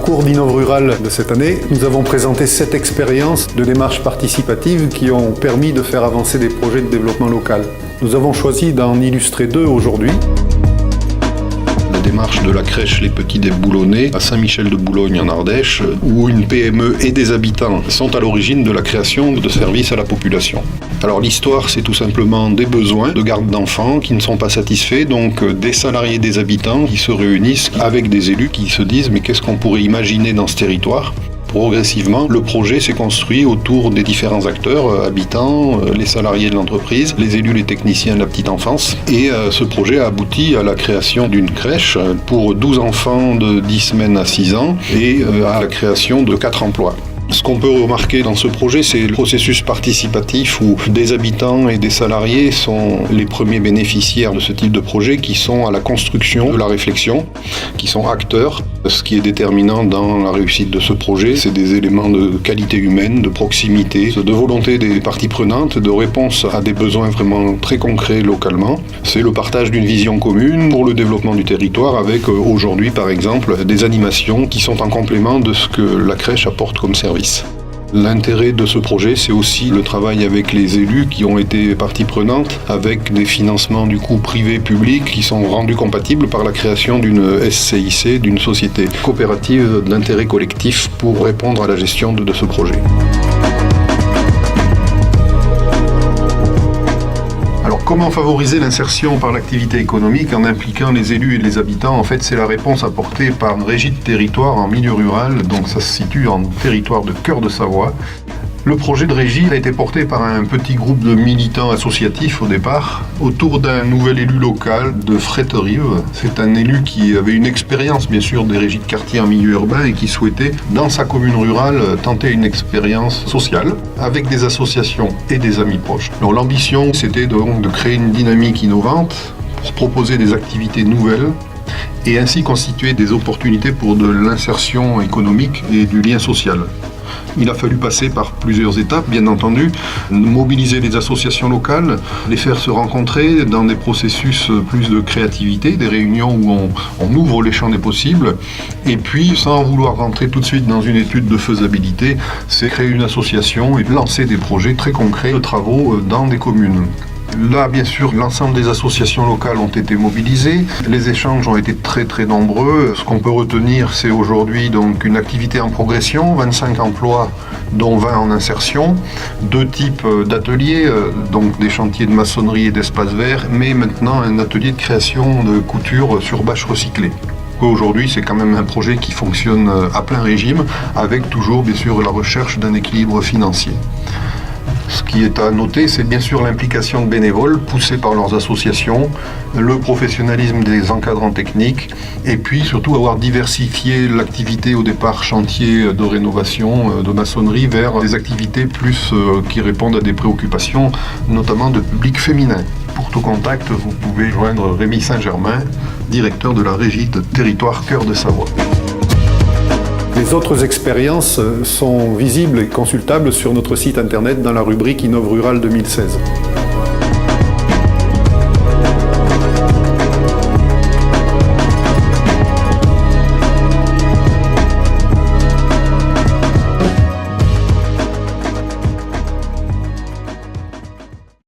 parcours d'Innov Rural de cette année, nous avons présenté 7 expériences de démarches participatives qui ont permis de faire avancer des projets de développement local. Nous avons choisi d'en illustrer 2 aujourd'hui. La démarche de la crèche Les Petits Déboulonnais à Saint-Michel-de-Boulogne en Ardèche, où une PME et des habitants sont à l'origine de la création de services à la population. Alors l'histoire, c'est tout simplement des besoins de garde d'enfants qui ne sont pas satisfaits, donc des salariés, des habitants qui se réunissent avec des élus qui se disent mais qu'est-ce qu'on pourrait imaginer dans ce territoire ? Progressivement, le projet s'est construit autour des différents acteurs, habitants, les salariés de l'entreprise, les élus, les techniciens de la petite enfance. Et ce projet a abouti à la création d'une crèche pour 12 enfants de 10 semaines à 6 ans et à la création de 4 emplois. Ce qu'on peut remarquer dans ce projet, c'est le processus participatif où des habitants et des salariés sont les premiers bénéficiaires de ce type de projet, qui sont à la construction de la réflexion, qui sont acteurs. Ce qui est déterminant dans la réussite de ce projet, c'est des éléments de qualité humaine, de proximité, de volonté des parties prenantes, de réponse à des besoins vraiment très concrets localement. C'est le partage d'une vision commune pour le développement du territoire avec aujourd'hui par exemple des animations qui sont en complément de ce que la crèche apporte comme service. L'intérêt de ce projet, c'est aussi le travail avec les élus qui ont été partie prenante, avec des financements du coup privés-publics qui sont rendus compatibles par la création d'une SCIC, d'une société coopérative d'intérêt collectif pour répondre à la gestion de ce projet. Alors, comment favoriser l'insertion par l'activité économique en impliquant les élus et les habitants ? En fait, c'est la réponse apportée par une régie de territoire en milieu rural, donc ça se situe en territoire de Cœur de Savoie. Le projet de régie a été porté par un petit groupe de militants associatifs au départ, autour d'un nouvel élu local de Fréterive. C'est un élu qui avait une expérience, bien sûr, des régies de quartier en milieu urbain et qui souhaitait, dans sa commune rurale, tenter une expérience sociale avec des associations et des amis proches. Alors, l'ambition, c'était donc de créer une dynamique innovante pour proposer des activités nouvelles et ainsi constituer des opportunités pour de l'insertion économique et du lien social. Il a fallu passer par plusieurs étapes, bien entendu, mobiliser les associations locales, les faire se rencontrer dans des processus plus de créativité, des réunions où on ouvre les champs des possibles, et puis, sans vouloir rentrer tout de suite dans une étude de faisabilité, c'est créer une association et lancer des projets très concrets de travaux dans des communes. Là, bien sûr, l'ensemble des associations locales ont été mobilisées. Les échanges ont été très nombreux. Ce qu'on peut retenir, c'est aujourd'hui donc une activité en progression, 25 emplois, dont 20 en insertion, 2 types d'ateliers, donc des chantiers de maçonnerie et d'espaces verts, mais maintenant un atelier de création de couture sur bâche recyclée. Aujourd'hui, c'est quand même un projet qui fonctionne à plein régime, avec toujours, bien sûr, la recherche d'un équilibre financier. Ce qui est à noter, c'est bien sûr l'implication de bénévoles poussés par leurs associations, le professionnalisme des encadrants techniques et puis surtout avoir diversifié l'activité au départ chantier de rénovation, de maçonnerie vers des activités plus qui répondent à des préoccupations, notamment de public féminin. Pour tout contact, vous pouvez joindre Rémi Saint-Germain, directeur de la régie de territoire Cœur de Savoie. Les autres expériences sont visibles et consultables sur notre site internet dans la rubrique Innov Rural 2016.